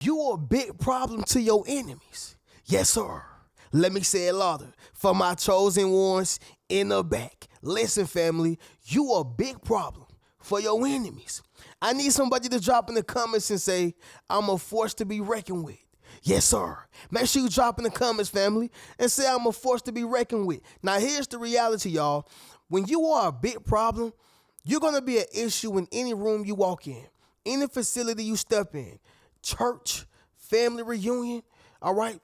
You a big problem to your enemies. Yes, sir. Let me say it louder. For my chosen ones in the back. Listen, family, you a big problem for your enemies. I need somebody to drop in the comments and say, I'm a force to be reckoned with. Yes, sir. Make sure you drop in the comments, family, and say I'm a force to be reckoned with. Now, here's the reality, y'all. When you are a big problem, you're going to be an issue in any room you walk in, any facility you step in, church, family reunion, all right?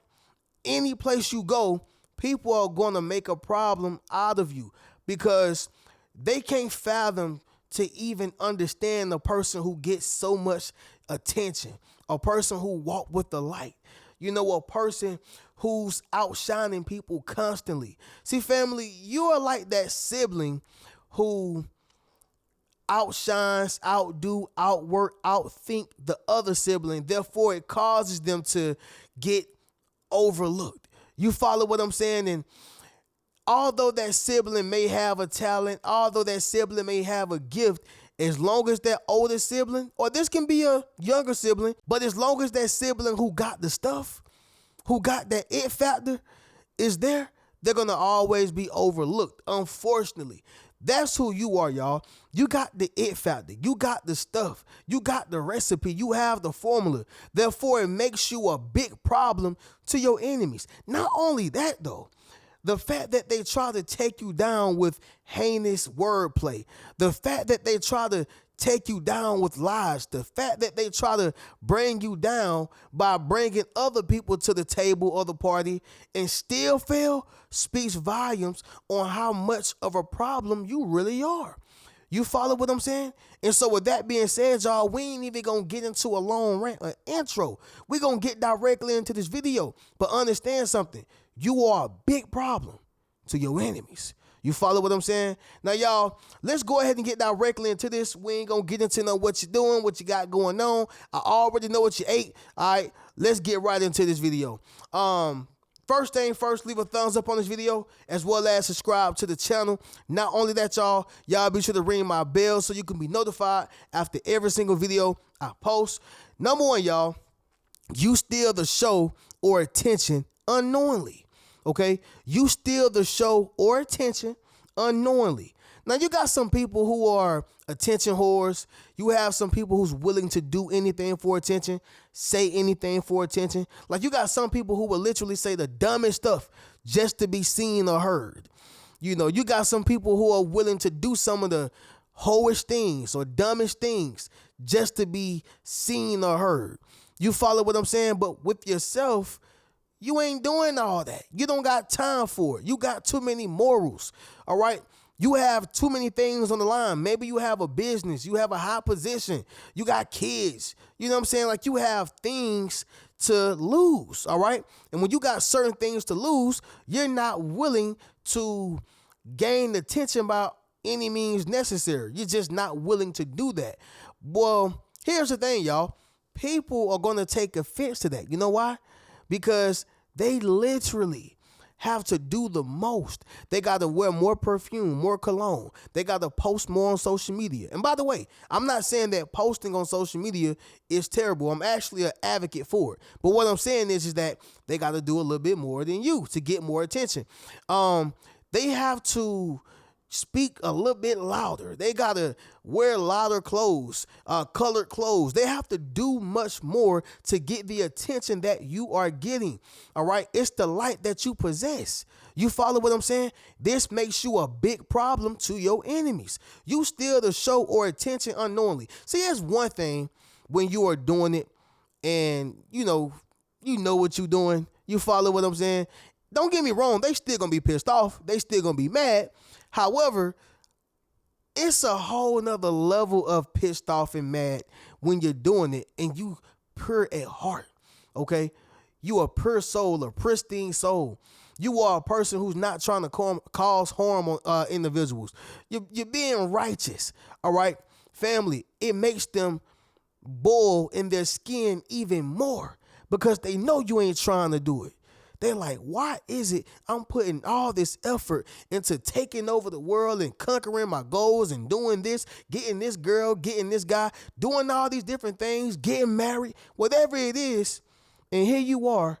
Any place you go, people are going to make a problem out of you because they can't fathom to even understand the person who gets so much attention, a person who walk with the light, a person who's outshining people constantly. See, family, you are like that sibling who outshines, outdo, outwork, outthink the other sibling. Therefore, it causes them to get overlooked. You follow what I'm saying? And although that sibling may have a talent, although that sibling may have a gift, as long as that older sibling, or this can be a younger sibling, but as long as that sibling who got the stuff, who got that it factor is there, they're going to always be overlooked, unfortunately. That's who you are, y'all. You got the it factor. You got the stuff. You got the recipe. You have the formula. Therefore, it makes you a big problem to your enemies. Not only that, though, the fact that they try to take you down with heinous wordplay, the fact that they try to take you down with lies, the fact that they try to bring you down by bringing other people to the table or the party and still fail speaks volumes on how much of a problem you really are. You follow what I'm saying? And so with that being said, y'all, we ain't even going to get into a long rant, an intro. We're going to get directly into this video. But understand something. You are a big problem to your enemies. You follow what I'm saying? Now, y'all, let's go ahead and get directly into this. We ain't going to get into what you're doing, what you got going on. I already know what you ate. All right, let's get right into this video. First thing first, leave a thumbs up on this video as well as subscribe to the channel. Not only that, y'all be sure to ring my bell so you can be notified after every single video I post. Number one, y'all, you steal the show or attention unknowingly. Okay, you steal the show or attention unknowingly. Now, you got some people who are attention whores. You have some people who's willing to do anything for attention, say anything for attention. Like, you got some people who will literally say the dumbest stuff just to be seen or heard. You got some people who are willing to do some of the hoish things or dumbest things just to be seen or heard. You follow what I'm saying? But with yourself, you ain't doing all that. You don't got time for it. You got too many morals, all right? You have too many things on the line. Maybe you have a business. You have a high position. You got kids. You know what I'm saying? Like, you have things to lose, all right? And when you got certain things to lose, you're not willing to gain attention by any means necessary. You're just not willing to do that. Well, here's the thing, y'all. People are going to take offense to that. You know why? Because they literally have to do the most. They got to wear more perfume, more cologne. They got to post more on social media. And by the way, I'm not saying that posting on social media is terrible. I'm actually an advocate for it. But what I'm saying is that they got to do a little bit more than you to get more attention. They have to speak a little bit louder. They got to wear louder clothes, colored clothes. They have to do much more to get the attention that you are getting. All right. It's the light that you possess. You follow what I'm saying? This makes you a big problem to your enemies. You steal the show or attention unknowingly. See, it's one thing when you are doing it and you know what you're doing. You follow what I'm saying? Don't get me wrong. They still going to be pissed off. They still going to be mad. However, it's a whole nother level of pissed off and mad when you're doing it and you pure at heart, okay? You a pure soul, a pristine soul. You are a person who's not trying to cause harm on individuals. You're being righteous, all right? Family, it makes them boil in their skin even more because they know you ain't trying to do it. They're like, why is it I'm putting all this effort into taking over the world and conquering my goals and doing this, getting this girl, getting this guy, doing all these different things, getting married, whatever it is. And here you are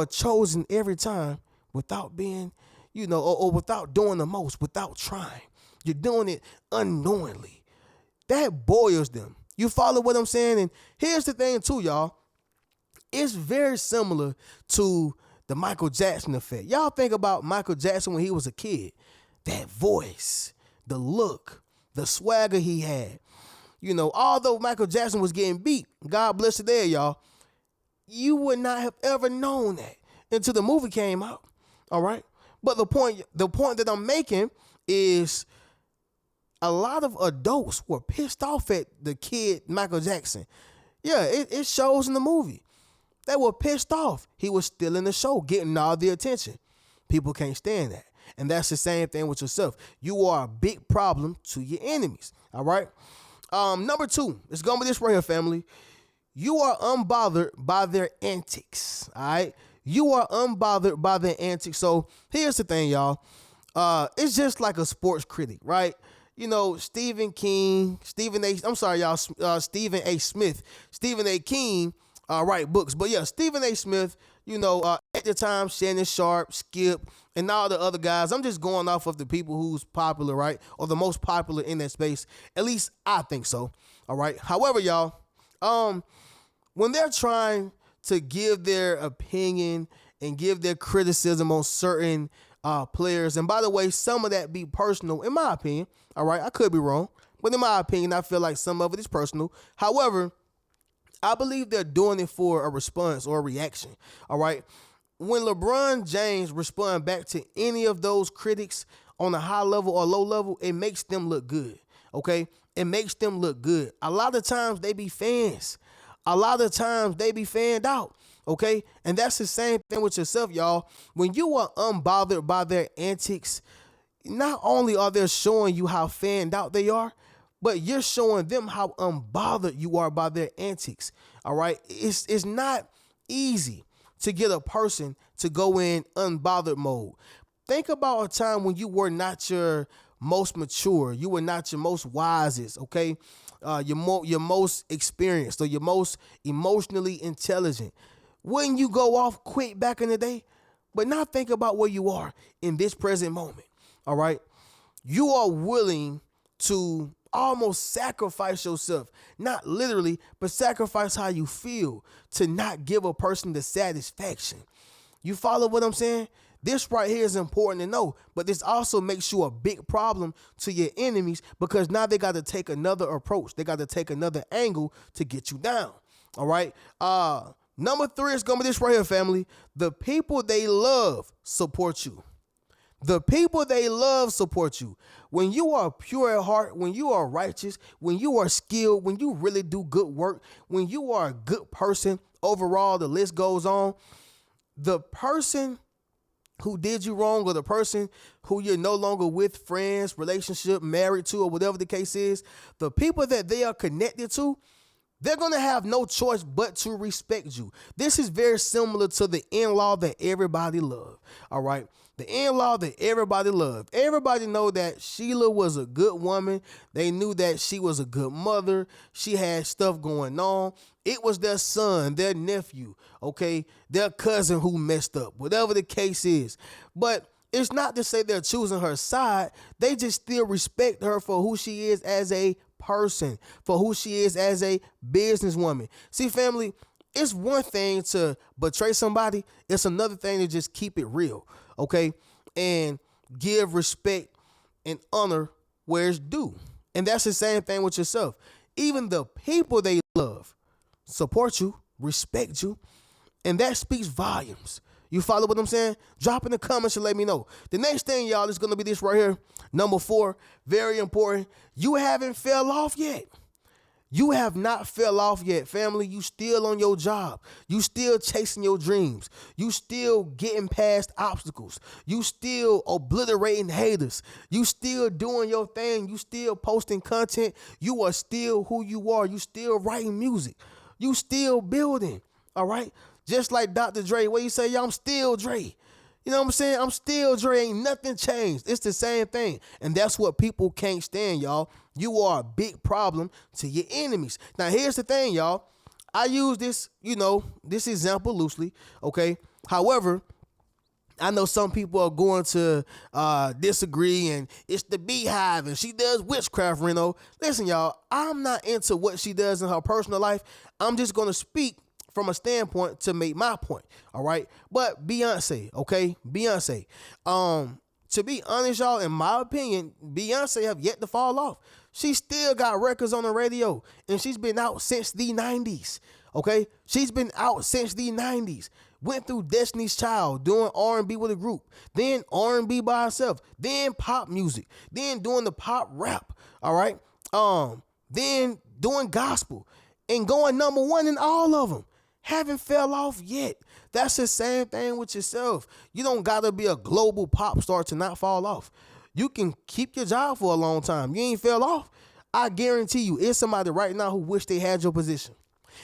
chosen every time without being, or without doing the most, without trying. You're doing it unknowingly. That boils them. You follow what I'm saying? And here's the thing too, y'all. It's very similar to the Michael Jackson effect. Y'all think about Michael Jackson when he was a kid. That voice, the look, the swagger he had. Although Michael Jackson was getting beat, God bless it there, y'all, you would not have ever known that until the movie came out. All right? But the point that I'm making is a lot of adults were pissed off at the kid Michael Jackson. Yeah, it shows in the movie. They were pissed off. He was still in the show, getting all the attention. People can't stand that. And that's the same thing with yourself. You are a big problem to your enemies. All right? Number 2, it's going to be this right here, family. You are unbothered by their antics. All right? You are unbothered by their antics. So here's the thing, y'all. It's just like a sports critic, right? Stephen A. Smith, Stephen A. King write books. But yeah, Stephen A. Smith, at the time, Shannon Sharp, Skip, and all the other guys. I'm just going off of the people who's popular, right? Or the most popular in that space. At least I think so. All right. However, y'all, when they're trying to give their opinion and give their criticism on certain players, and by the way, some of that be personal, in my opinion. All right, I could be wrong, but in my opinion, I feel like some of it is personal. However, I believe they're doing it for a response or a reaction. All right, when LeBron James respond back to any of those critics on a high level or low level, it makes them look good. Okay, it makes them look good. A lot of times they be fans. A lot of times they be fanned out. Okay, and that's the same thing with yourself, y'all. When you are unbothered by their antics, not only are they showing you how fanned out they are, but you're showing them how unbothered you are by their antics. All right, it's not easy to get a person to go in unbothered mode. Think about a time when you were not your most mature, you were not your most wisest. Okay, your most experienced or your most emotionally intelligent. Wouldn't you go off quick back in the day? But now think about where you are in this present moment. All right. You are willing to almost sacrifice yourself, not literally, but sacrifice how you feel to not give a person the satisfaction. You follow what I'm saying? This right here is important to know, but this also makes you a big problem to your enemies because now they got to take another approach. They got to take another angle to get you down. All right. Number 3 is going to be this right here, family. The people they love support you. The people they love support you. When you are pure at heart, when you are righteous, when you are skilled, when you really do good work, when you are a good person, overall, the list goes on. The person who did you wrong or the person who you're no longer with, friends, relationship, married to, or whatever the case is, the people that they are connected to, they're going to have no choice but to respect you. This is very similar to the in-law that everybody loved. All right. The in-law that everybody loved. Everybody know that Sheila was a good woman. They knew that she was a good mother. She had stuff going on. It was their son, their nephew, okay, their cousin who messed up, whatever the case is. But it's not to say they're choosing her side. They just still respect her for who she is as a person, for who she is as a businesswoman. See, family, it's one thing to betray somebody. It's another thing to just keep it real, okay, and give respect and honor where it's due. And that's the same thing with yourself. Even the people they love support you, respect you, and that speaks volumes. You follow what I'm saying? Drop in the comments and let me know. The next thing, y'all, is going to be this right here. Number 4, very important. You haven't fell off yet. You have not fell off yet, family. You still on your job. You still chasing your dreams. You still getting past obstacles. You still obliterating haters. You still doing your thing. You still posting content. You are still who you are. You still writing music. You still building. All right. Just like Dr. Dre, where you say, yo, I'm still Dre. You know what I'm saying? I'm still Dre. Ain't nothing changed. It's the same thing. And that's what people can't stand, y'all. You are a big problem to your enemies. Now, here's the thing, y'all. I use this, this example loosely, okay? However, I know some people are going to disagree, and it's the Beehive, and she does witchcraft, Reno. Listen, y'all, I'm not into what she does in her personal life. I'm just going to speak from a standpoint to make my point, all right? But Beyonce, okay? Beyonce. To be honest, y'all, in my opinion, Beyonce have yet to fall off. She still got records on the radio, and she's been out since the 90s, okay? She's been out since the 90s. Went through Destiny's Child, doing R&B with a group, then R&B by herself, then pop music, then doing the pop rap, all right? Then doing gospel, and going #1 in all of them. Haven't fell off yet. That's the same thing with yourself. You don't gotta be a global pop star to not fall off. You can keep your job for a long time. You ain't fell off. I guarantee you, it's somebody right now who wish they had your position.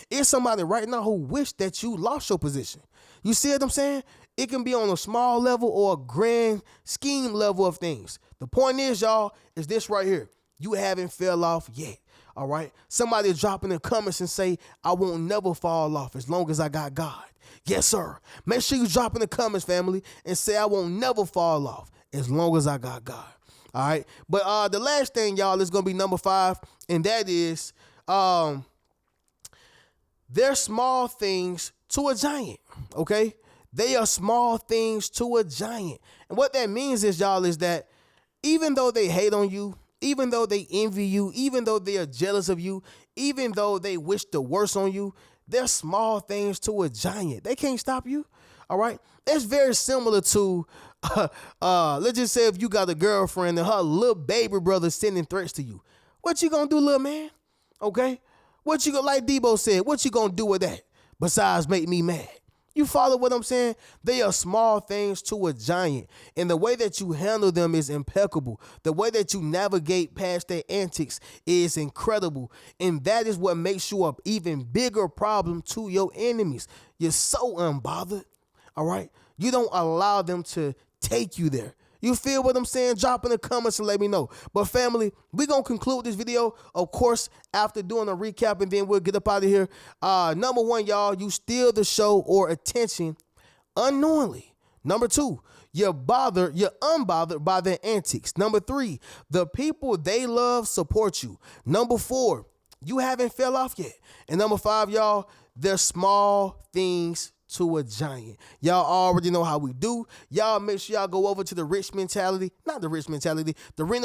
It's somebody right now who wish that you lost your position. You see what I'm saying? It can be on a small level or a grand scheme level of things. The point is, y'all, is this right here. You haven't fell off yet. All right. Somebody drop in the comments and say, I won't never fall off as long as I got God. Yes, sir. Make sure you drop in the comments, family, and say I won't never fall off as long as I got God. All right. But the last thing, y'all, is going to be number 5. And that is they're small things to a giant. Okay. They are small things to a giant. And what that means is, y'all, is that even though they hate on you, even though they envy you, even though they are jealous of you, even though they wish the worst on you, they're small things to a giant. They can't stop you, all right? It's very similar to, let's just say if you got a girlfriend and her little baby brother sending threats to you. What you gonna do, little man? Okay? What you gonna, like Debo said, what you gonna do with that besides make me mad? You follow what I'm saying? They are small things to a giant. And the way that you handle them is impeccable. The way that you navigate past their antics is incredible. And that is what makes you an even bigger problem to your enemies. You're so unbothered, all right? You don't allow them to take you there. You feel what I'm saying? Drop in the comments and let me know. But family, we're going to conclude this video, of course, after doing a recap, and then we'll get up out of here. Number 1, y'all, you steal the show or attention unknowingly. Number 2, you're unbothered by their antics. Number 3, the people they love support you. Number 4, you haven't fell off yet. And number 5, y'all, they're small things to a giant. Y'all already know how we do. Y'all make sure y'all go over to the Reno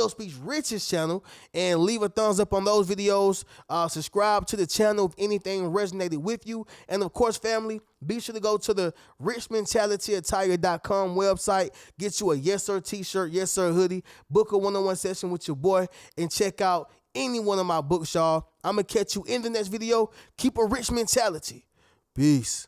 Speaks Riches channel and leave a thumbs up on those videos. Subscribe to the channel if anything resonated with you. And of course, family, be sure to go to the richmentalityattire.com website. Get you a Yes Sir t-shirt, Yes Sir hoodie, book a one-on-one session with your boy, and check out any one of my books, y'all. I'm going to catch you in the next video. Keep a rich mentality. Peace.